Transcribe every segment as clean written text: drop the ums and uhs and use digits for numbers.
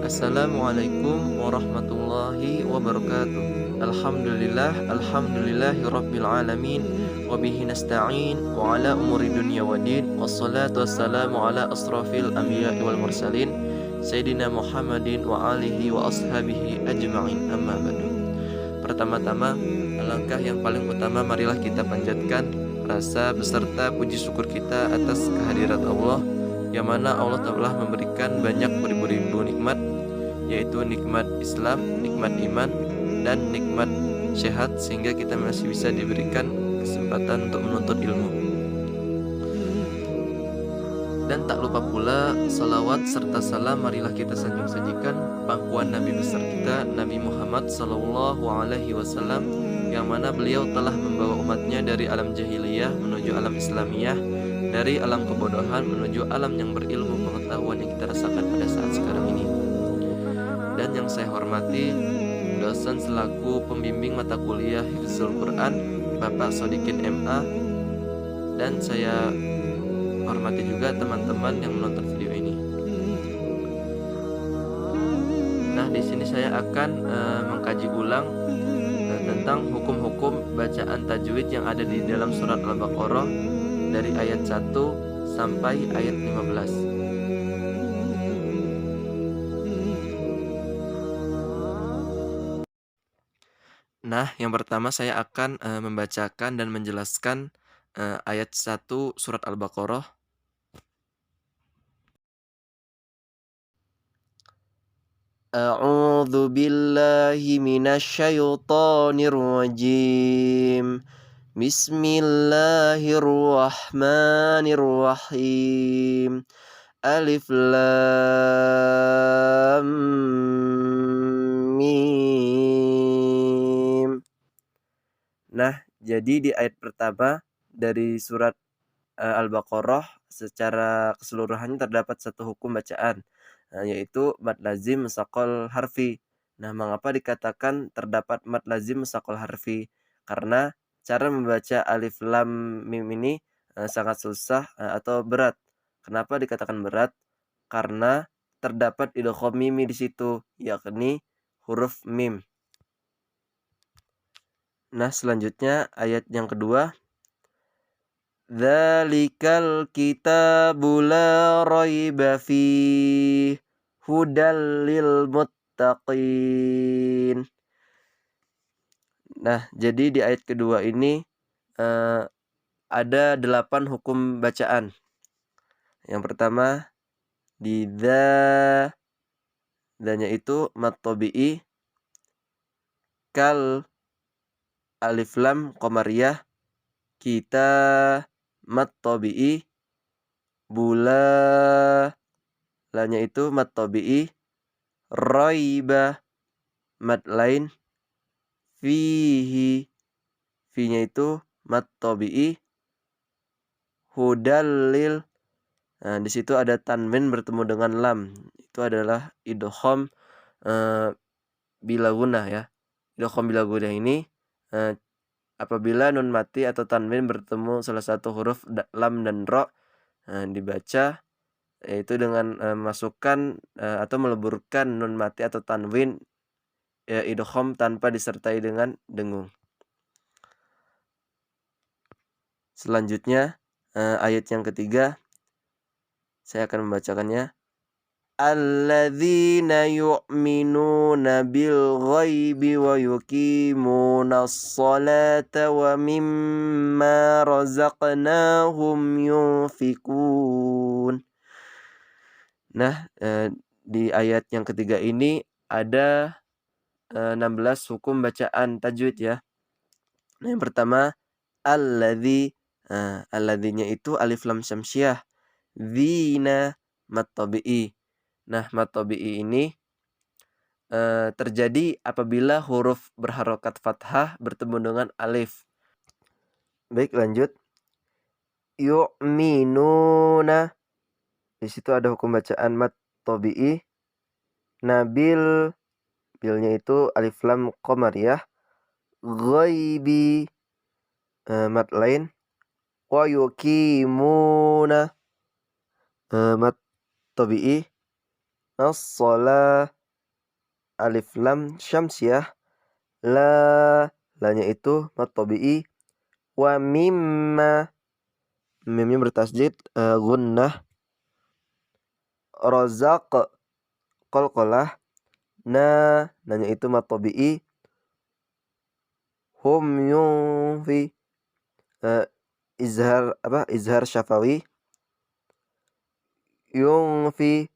Assalamualaikum warahmatullahi wabarakatuh. Alhamdulillahi rabbil alamin. Wabihi nasta'in wa ala umuri dunya wa din. Wassalatu wassalamu ala asrafil anbiya'i wal mursalin Sayyidina Muhammadin wa alihi wa ashabihi ajma'in, amma ba'du. Pertama-tama, alangkah yang paling utama, marilah kita panjatkan rasa beserta puji syukur kita atas kehadirat Allah, yang mana Allah telah memberikan banyak beribu-ribu nikmat, yaitu nikmat Islam, nikmat iman, dan nikmat sehat, sehingga kita masih bisa diberikan kesempatan untuk menuntut ilmu. Dan tak lupa pula salawat serta salam marilah kita sanjung-sanjungkan pangkuan Nabi besar kita, Nabi Muhammad SAW, yang mana beliau telah membawa umatnya dari alam jahiliyah menuju alam Islamiyah, dari alam kebodohan menuju alam yang berilmu pengetahuan yang kita rasakan pada saat sekarang ini. Dan yang saya hormati dosen selaku pembimbing mata kuliah Hifzul Quran, Bapak Sodikin MA, dan saya hormati juga teman-teman yang menonton video ini. Nah, di sini saya akan mengkaji ulang tentang hukum-hukum bacaan tajwid yang ada di dalam surat Al-Baqarah dari ayat 1 sampai ayat 15. Nah, yang pertama saya akan membacakan dan menjelaskan ayat 1 surat Al-Baqarah. A'udzu billahi minasyaitonir rajim. Bismillahirrahmanirrahim. Alif lam mim. Nah, jadi di ayat pertama dari surat Al-Baqarah secara keseluruhannya terdapat satu hukum bacaan, yaitu mad lazim mushaqal harfi. Nah, mengapa dikatakan terdapat mad lazim mushaqal harfi? Karena cara membaca alif lam mim ini sangat susah atau berat. Kenapa dikatakan berat? Karena terdapat idgham mimi di situ, yakni huruf mim. Nah, selanjutnya ayat yang kedua. Dzalikal kitabu la raiba fihi hudal lil muttaqin. Nah, jadi di ayat kedua ini ada 8 hukum bacaan. Yang pertama di danya itu mad tabi'i kal alif lam qamariyah, kita mad tabi'i, bula lanya itu mad tabi'i, raiba mad lain, fihi fi-nya itu mad tabi'i, hudallil. Nah, di situ ada tanwin bertemu dengan lam. Itu adalah idgham bila gunnah ya. Idgham bila gunnah ini apabila nun mati atau tanwin bertemu salah satu huruf lam dan ra, dibaca yaitu dengan masukkan atau meleburkan nun mati atau tanwin idgham tanpa disertai dengan dengung. Selanjutnya ayat yang ketiga saya akan membacakannya. Alladzina yu'minuna bil ghaibi wa yuqimunas salata wa mimma razaqnahum yunfikun. Nah, di ayat yang ketiga ini ada 16 hukum bacaan tajwid ya. Nah, yang pertama alladzi, alladzinya itu alif lam syamsiah, dzina mad tabi'i. Nah, mad tabi'i ini terjadi apabila huruf berharokat fathah bertemu dengan alif. Baik, lanjut. Yu'minuna. Di situ ada hukum bacaan mad tabi'i. Nabil, bilnya itu alif lam qamariyah. Ghaibi, mad lain. Wa yuqimuna, mad tabi'i. As-shalah, alif lam syamsiah, lanya itu mad tabi'i, wa mimma, mimnya bertasjid gunnah, razaq qalqalah, nanya itu mad tabi'i, hum yunfi izhar syafawi, yunfi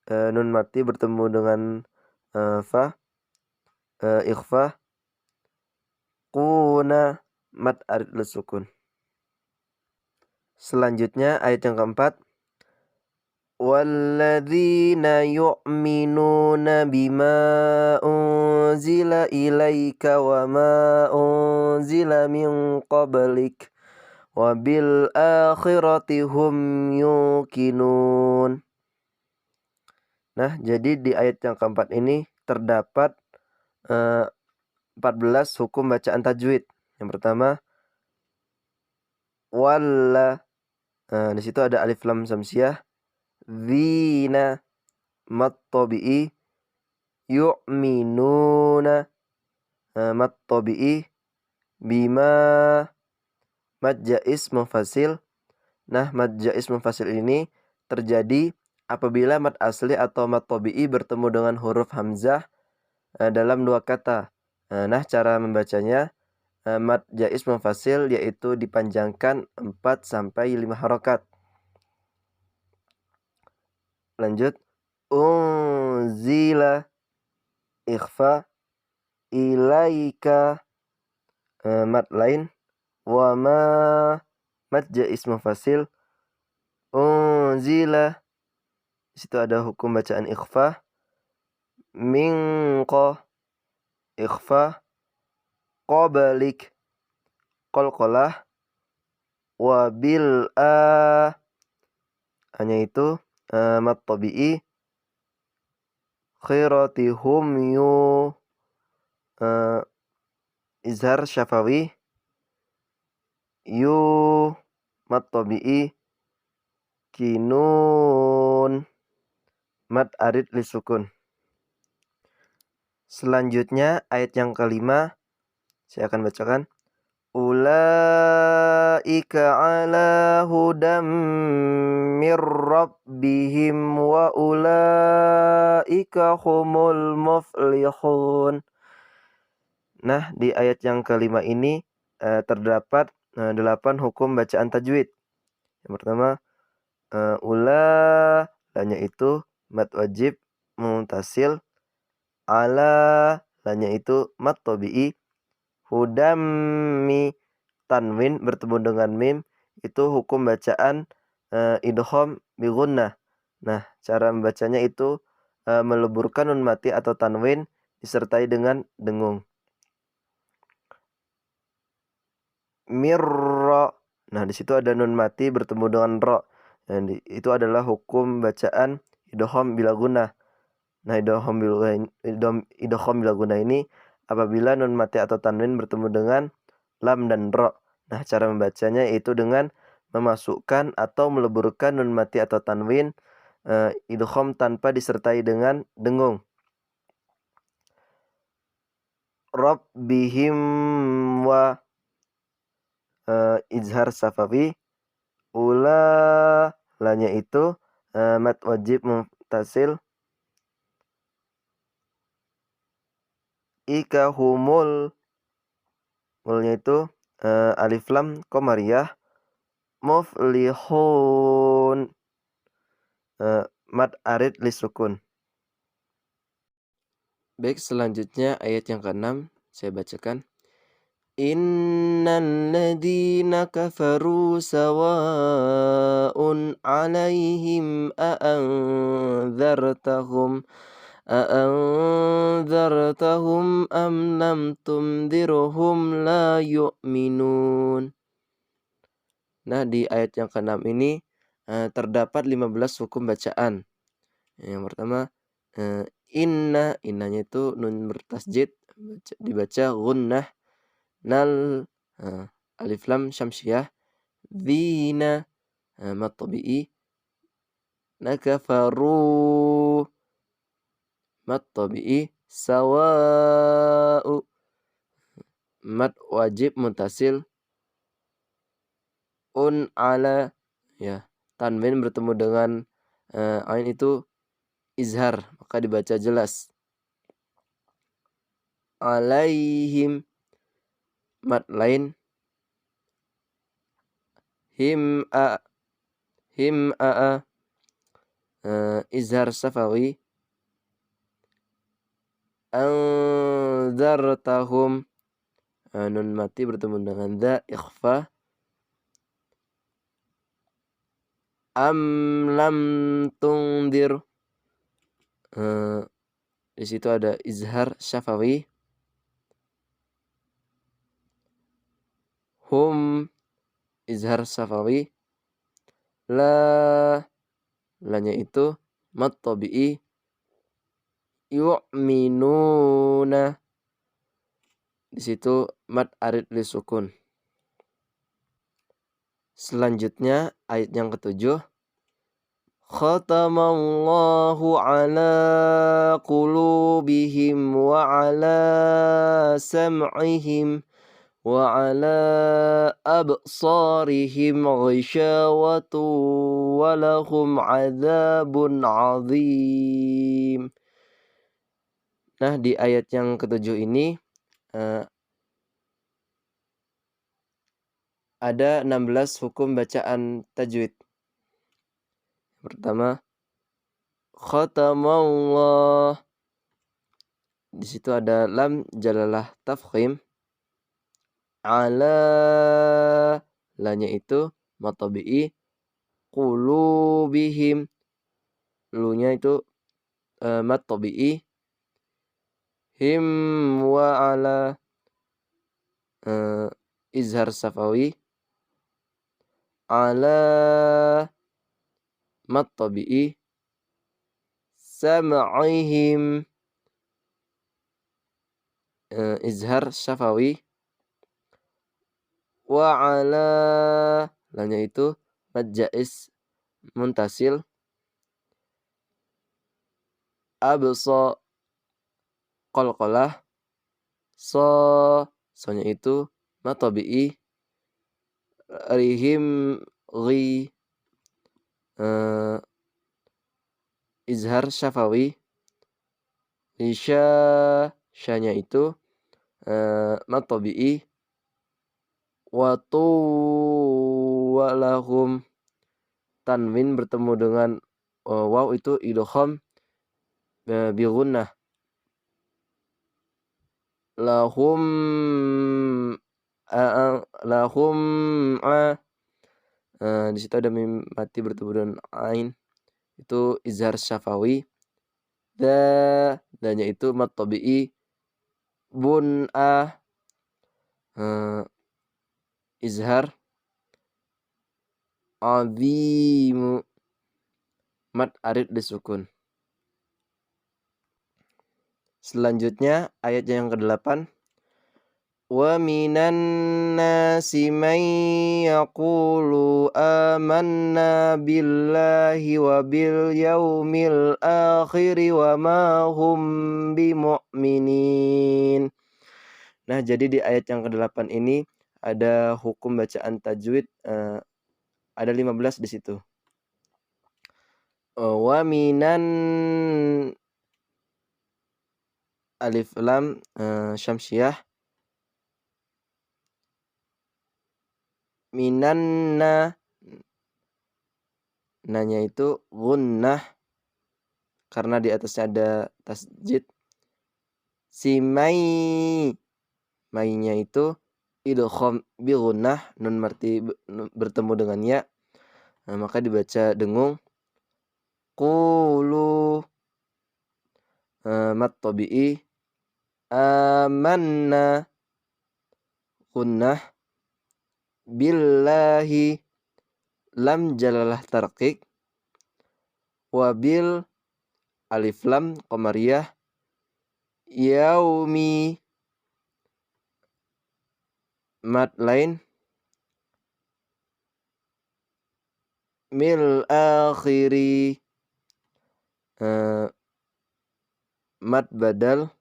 nun mati bertemu dengan fa, ikhfa, kuna mad arid sukun. Selanjutnya ayat yang keempat, walladzina yu'minuna bima unzila ilaika wa ma unzila min qablik wa bil akhirati hum yuqinun. Nah, jadi di ayat yang keempat ini terdapat 14 hukum bacaan tajwid. Yang pertama, walla, di situ ada alif lam samsiah, dzina mad tabi'i, yu'minuna mad tabi'i, bima mad jaiz munfasil. Nah, mad jaiz munfasil ini terjadi apabila mad asli atau mad tabi'i bertemu dengan huruf hamzah dalam dua kata. Nah, cara membacanya mad jaiz munfasil yaitu dipanjangkan 4 sampai 5 harokat. Lanjut, unzila ikhfa, ilaika mad lain, wa ma mad jaiz munfasil, unzila, di situ ada hukum bacaan ikhfa, minqa ikhfa, qablik qalqalah, wa bil hanya itu mad tabi'i, khirati hum izhar syafawi, yu mad tabi'i, kinun mad arid lisukun. Selanjutnya ayat yang kelima saya akan bacakan, ulaika ala hudam mir rabbihim wa ulaika humul muflihun. Nah, di ayat yang kelima ini terdapat 8 hukum bacaan tajwid. Yang pertama, lanya itu mad wajib muntasil, ala lanya itu mad tabi'i, hudammi tanwin bertemu dengan mim itu hukum bacaan idgham bi gunnah. Nah, cara membacanya itu meleburkan nun mati atau tanwin disertai dengan dengung. Mirra. Nah, di situ ada nun mati bertemu dengan ra. Dan itu adalah hukum bacaan idgham bila gunnah. Nah, idgham bila gunnah ini apabila nun mati atau tanwin bertemu dengan lam dan ra. Nah, cara membacanya itu dengan memasukkan atau meleburkan nun mati atau tanwin idgham tanpa disertai dengan dengung. Rabbihim wa izhar safawi, lanya itu mad wajib muntasil, ika humul, mulnya itu alif lam qamariyah, muflihun mad arid lisukun. Baik, selanjutnya ayat yang ke-6 saya bacakan. Innal ladzina kafaru sawa'un 'alaihim a'anzartahum am lam tundirhum la yu'minun. Nah, di ayat yang ke-6 ini terdapat 15 hukum bacaan. Yang pertama, innanya itu nun bertasjid dibaca gunnah, nal alif lam syamsiah, dzina mad tabi'i, nakafaru Mat tabi'i sawa'u. Mat wajib muntasil ala, ya. Tanwin bertemu dengan ain itu izhar, maka dibaca jelas. Alaihim. Mat lain him'a, izhar safawi. Anzartahum, nun mati bertemu dengan dha ikhfa. Am lam tungdir, di situ ada izhar syafawi. Hum, izhar syafawi. Lanya itu mat tabi'i yu'minuna, di situ mat arid lisukun. Selanjutnya ayat yang ketujuh. Khatamallahu ala qulubihim wa ala sam'ihim wa ala absarihim ghishawatu wa lahum adzabun azim. Nah, di ayat yang ketujuh ini ada 16 hukum bacaan tajwid. Pertama, khatamallah. Di situ ada lam jalalah tafkhim. Ala, lanya itu mat tabi'i. Qulubihim, lunya itu mat tabi'i. Him wa ala, izhar safawi. Ala, mat tabi'i. Sam'ihim, izhar syafawi. Wa ala, lanya itu mad jaiz muntasil. Absa, qalqalah. Sonya itu mat tabi'i. Rihim ghi, izhar syafawi. Isya, syanya itu mat tabi'i. Watu walahum, tanwin bertemu dengan waw itu idgham bi gunnah. Lahum lahum di situ ada mim mati bertemu dengan ain, itu izhar syafawi. Danya itu mat tabi'i. Bun'ah, izhar. Azimu, mat arid disukun. Selanjutnya ayat yang ke-8. Wa minan nasi man yaqulu amanna billahi wa bil yaumil akhir wa ma hum bimu'minin. Nah, jadi di ayat yang ke-8 ini ada hukum bacaan tajwid, ada 15 di situ. Wa minan, alif lam syamsiah. Minanna, nanya itu gunnah karena di atasnya ada tasjid. Si mainya itu idgham bi gunnah, nun marti bertemu dengan ya, maka dibaca dengung. Qulu, mat tabi'i. Amanna, gunnah. Billahi, lam jalalah tarqiq. Wabil, alif lam qamariyah. Yaumi, mat lain. Mil akhiri, mad badal.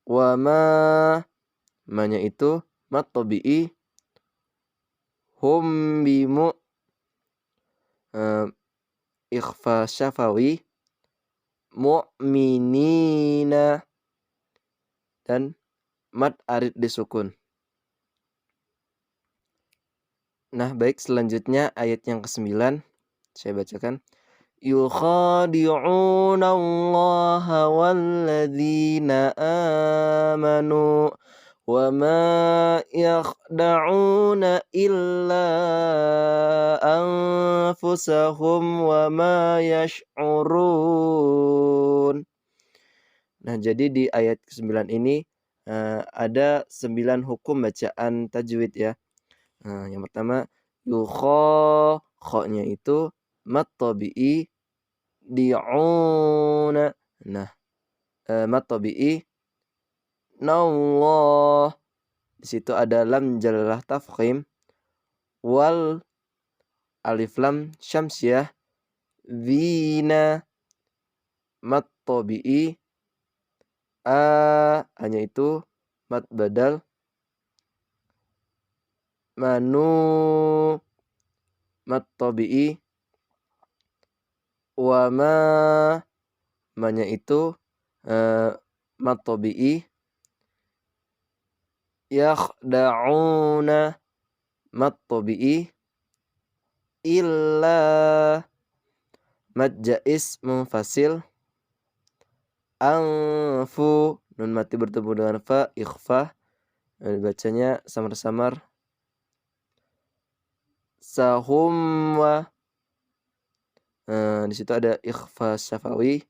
Wa ma-nya itu mad tabi'i. Hum bimu ikhfa syafawi. Mu'minina dan mad arid disukun. Nah, baik, selanjutnya ayat yang ke-9 saya bacakan. Yukhadi'una Allaha walladzina amanu wa ma yakhda'una illa anfusahum wa ma yash'urun. Nah, jadi di ayat ke-9 ini ada 9 hukum bacaan tajwid ya. Yang pertama kho-nya itu mad tabi'i di'una. Nah, mad tabi'i nallah. Di situ ada lam jalalah tafkhim wal alif lam syamsiyah zina mad tabi'i hanya itu mad badal manu mad tabi'i wa ma-nya itu mad tabi'i yakhda'una mad tabi'i illa mad jaiz munfasil anfu nun mati bertemu dengan fa ikhfa. Bacanya samar-samar sahum wa. Di situ ada ikhfa syafawi.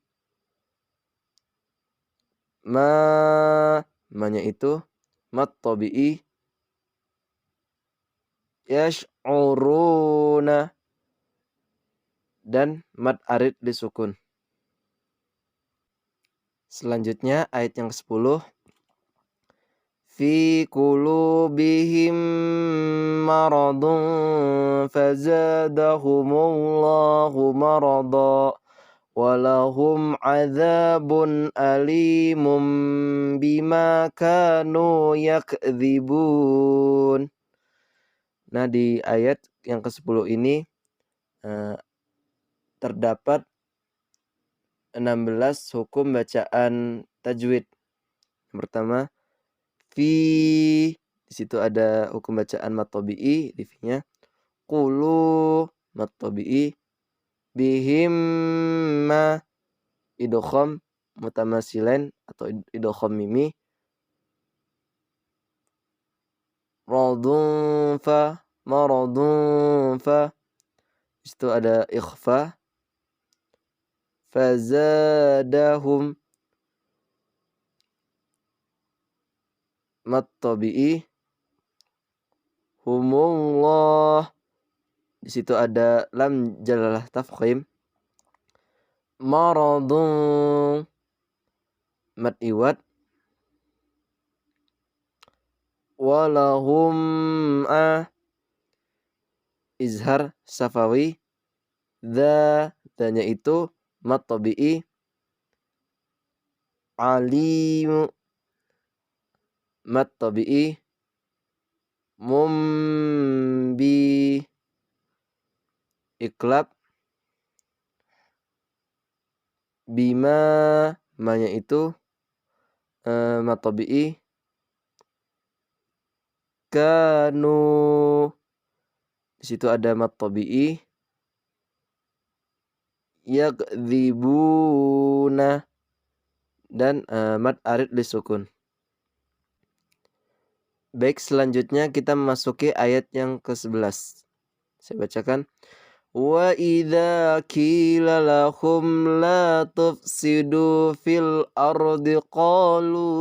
Ma-nya itu mad tabi'i yash'uruna dan mad arid disukun. Selanjutnya ayat yang ke-10. Fi qulubihim maradun fazadahumullahu marada walahum adzabun alimum bima kanu yakdzibun. Nah, di ayat yang ke-10 ini terdapat 16 hukum bacaan tajwid. Yang pertama fi, di situ ada hukum bacaan mad tabi'i di fi-nya. Qulu mad tabi'i. Bihim ma idgham mutamasilain atau idgham mimi. Radun fa maradun fa. Di situ ada ikhfa. Fazadahum mad tabi'i humullah. Di situ ada lam jalalah tafkhim. Maradun mad iwad. Walahum izhar safawi. Danya itu mad tabi'i alim mad tabi'i mumbi iklab. Bima ma-nya itu mad tabi'i kanu. Di situ ada mad tabi'i yakdzibuna dan mad arid disukun. Baik, selanjutnya kita memasuki ayat yang ke-11. Saya bacakan. Wa idza qila lahum la tufsidu fil ardi qalu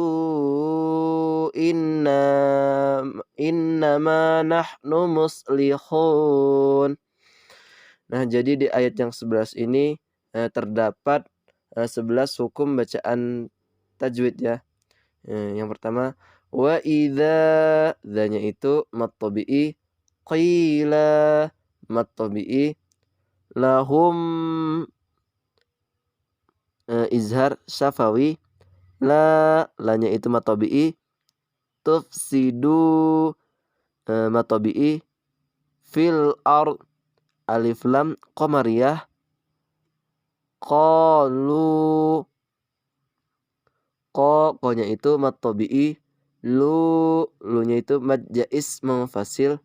innama nahnu muslihun. Nah, jadi di ayat yang 11 ini terdapat 11 hukum bacaan tajwid ya. Yang pertama wa idza, dzanya itu mad tabi'i. Qila mad tabi'i. Lahum izhar syafawi. Lanya itu mad tabi'i. Tufsidu mad tabi'i. Fil ard alif lam qamariyah. Qalu qa-nya itu mad tabi'i. Lu-nya itu mad jaiz munfasil.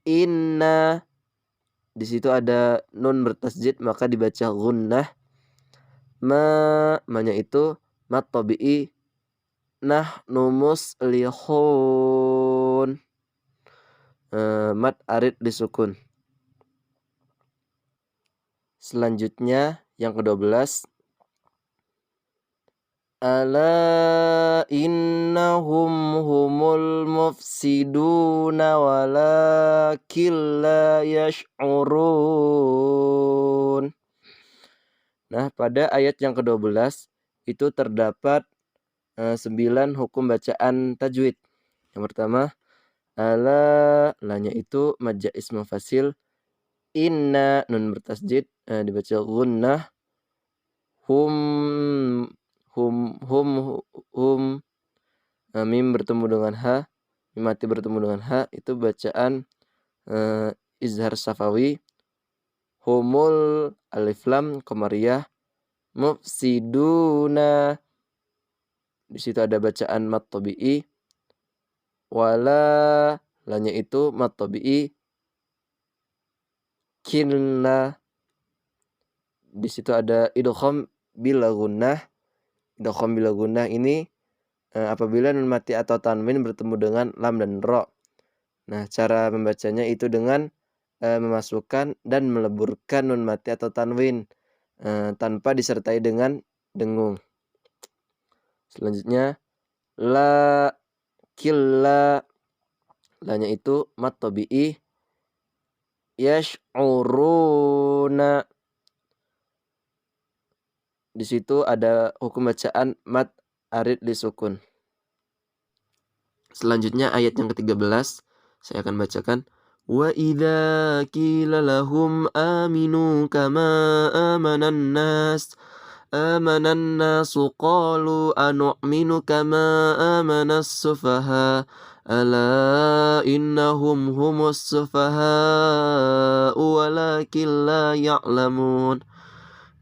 Inna di situ ada nun bertasjid maka dibaca gunnah. Ma-nya itu mad tabi'i. Nahnu muslihun mad arid disukun. Selanjutnya yang ke-12. Ala innahum humul mufsiduna walakin la yash'urun. Nah, pada ayat yang ke-12 itu terdapat 9 hukum bacaan tajwid. Yang pertama, lanya itu mad jaiz munfasil. Inna nun bertasjid dibaca gunnah. Hum mim bertemu dengan ha, mim mati bertemu dengan ha, itu bacaan izhar syafawi. Humul alif lam qamariyah. Mufsiduna di situ ada bacaan mad tabi'i. Wala lanya itu mad tabi'i. Kinna di situ ada idgham bila gunnah. Idgham bila gunnah ini apabila nun mati atau tanwin bertemu dengan lam dan ra. Nah, cara membacanya itu dengan memasukkan dan meleburkan nun mati atau tanwin tanpa disertai dengan dengung. Selanjutnya la killa lanya itu mad tabi'i. Yash'uruna di situ ada hukum bacaan mad arid disukun. Selanjutnya ayat yang ke-13 saya akan bacakan. Wa idza qila lahum aminu kama amanan nas qalu anu'minu kama amanas sufaha ala innahum humus sufaha walakin la ya'lamun.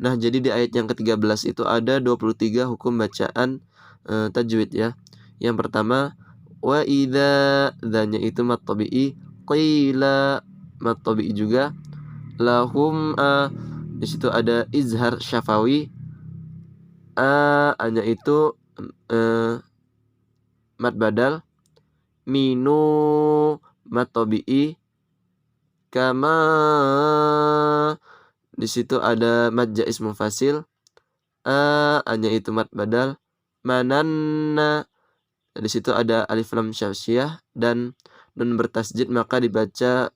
Nah, jadi di ayat yang ke-13 itu ada 23 hukum bacaan tajwid ya. Yang pertama, wa idza, dzanya itu mad tabi'i. Qila mad tabi'i juga. Lahum di situ ada izhar syafawi. A-nya itu mad badal. Minu mad tabi'i. Kama di situ ada mad jaiz munfasil. A-nya itu mad badal. Mananna di situ ada alif lam syamsiyah dan nun bertasjid maka dibaca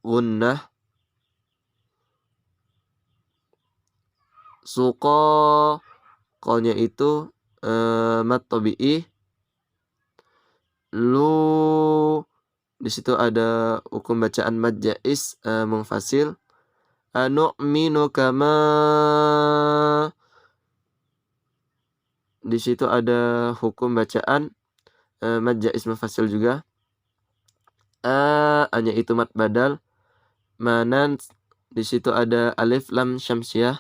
gunnah. Suqa qalnya itu mad tabi'i. Lu di situ ada hukum bacaan mad jaiz munfasil. Anu'minu kama di situ ada hukum bacaan mad jaiz munfasil juga. A-nya itu mad badal. Manan di situ ada alif lam syamsiyah.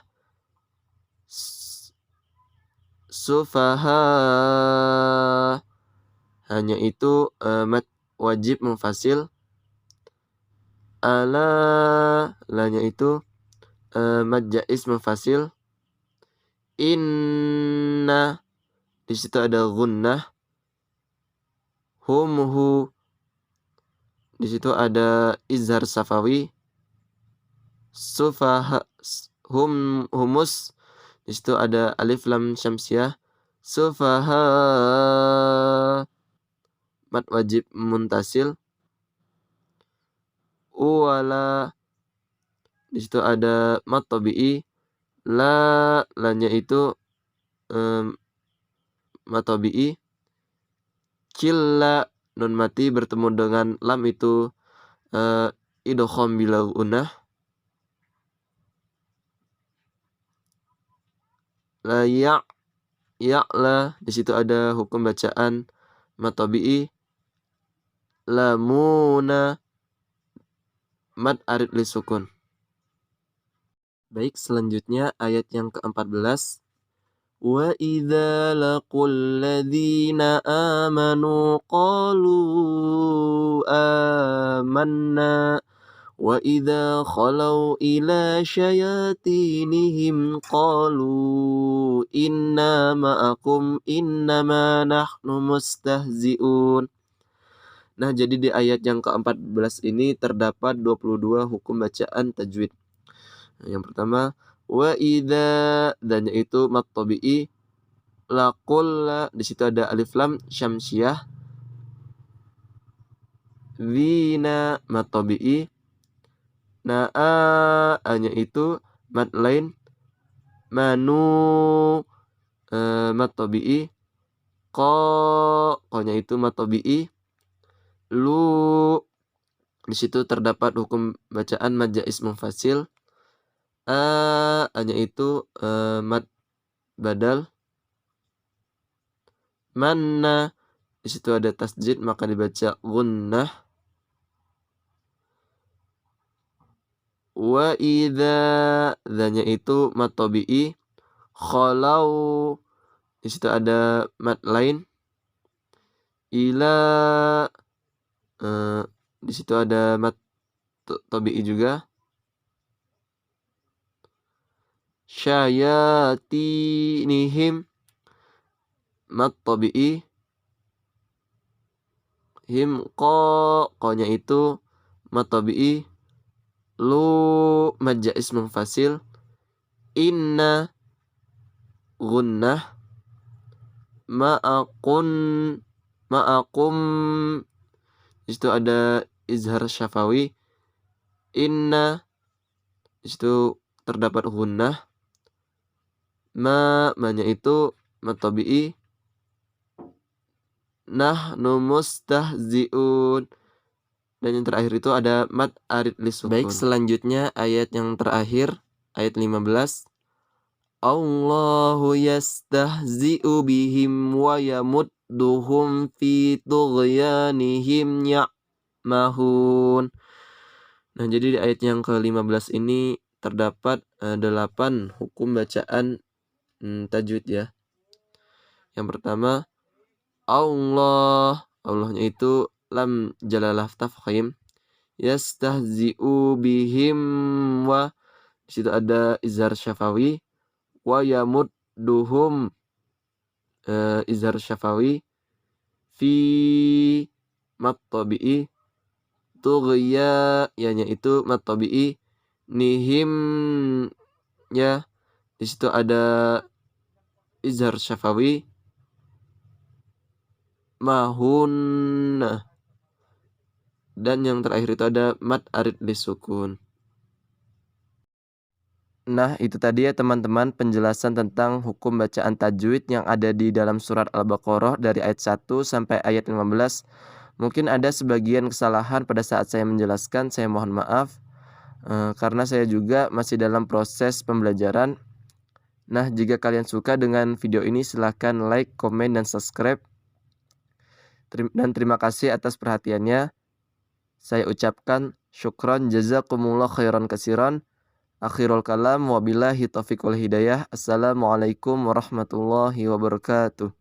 Sufaha hanya itu mad wajib munfasil. Ala lanya itu mad jaiz munfasil. Inna di situ ada gunnah. Humhu di situ ada izhar safawi. Sufaha humus di situ ada alif lam syamsiyah. Sufaha mad wajib muntasil. Wala di situ ada mad tabi'i. Lanya itu mad tabi'i. Killa nun mati bertemu dengan lam itu idgham bila gunnah. La ya'la, di situ ada hukum bacaan mad tabi'i. Lamuna, mad arid lisukun. Baik, selanjutnya ayat yang ke-14. Wa idza laqul ladzina amanu qalu amanna wa idza khalau ila syayatinihim qalu inna ma'akum innama nahnu mustahzi'un. Nah, jadi di ayat yang ke-14 ini terdapat 22 hukum bacaan tajwid. Yang pertama, wa idza, dan yaitu mad tabi'i. Laqul, di situ ada alif lam syamsiah. Dzina, mad tabi'i. Na'a, hanya itu mad lain. Manu, mad tabi'i. Qa-nya itu mad tabi'i. Lu, di situ terdapat hukum bacaan mad jaiz munfasil. Hanya itu mad badal. Manna, di situ ada tasjid maka dibaca gunnah. Wa idza, dzanya itu mad tabi'i. Khalau, di situ ada mad lain. Ila, di situ ada mad tabi'i juga. Syayatinihim, mad tabi'i. Him, qa-nya itu mad tabi'i. Lu, mad jaiz munfasil. Inna, gunnah. Ma'akum, di situ ada izhar syafawi. Inna, di situ terdapat gunnah. Ma-nya itu mad tabi'i. Nahnu mustahzi'un. Dan yang terakhir itu ada mad arid lisukun. Baik, selanjutnya ayat yang terakhir, ayat 15. Allahu yastahzi'u bihim wa yamudduhum fi tughyanihim ya'mahun. Nah, jadi di ayat yang ke-15 ini terdapat 8 hukum bacaan tajwid ya. Yang pertama, Allah, Allahnya itu lam jalalah tafkhim. Yastahzi'u bihim, wa, di situ ada izhar syafawi. Wa yamudduhum, izhar syafawi. Fi, mad tabi'i. Tughya, ya-nya itu mad tabi'i. Nihim, ya, di situ ada izhar syafawi. Mahun, dan yang terakhir itu ada mad arid lisukun. Nah, itu tadi ya teman-teman penjelasan tentang hukum bacaan tajwid yang ada di dalam surat Al-Baqarah dari ayat 1 sampai ayat 15. Mungkin ada sebagian kesalahan pada saat saya menjelaskan, saya mohon maaf. Karena saya juga masih dalam proses pembelajaran. Nah, jika kalian suka dengan video ini silahkan like, komen, dan subscribe. Dan terima kasih atas perhatiannya. Saya ucapkan syukran jazakumullah khairan katsiran. Akhirul kalam wabillahi taufiq wal hidayah. Assalamualaikum warahmatullahi wabarakatuh.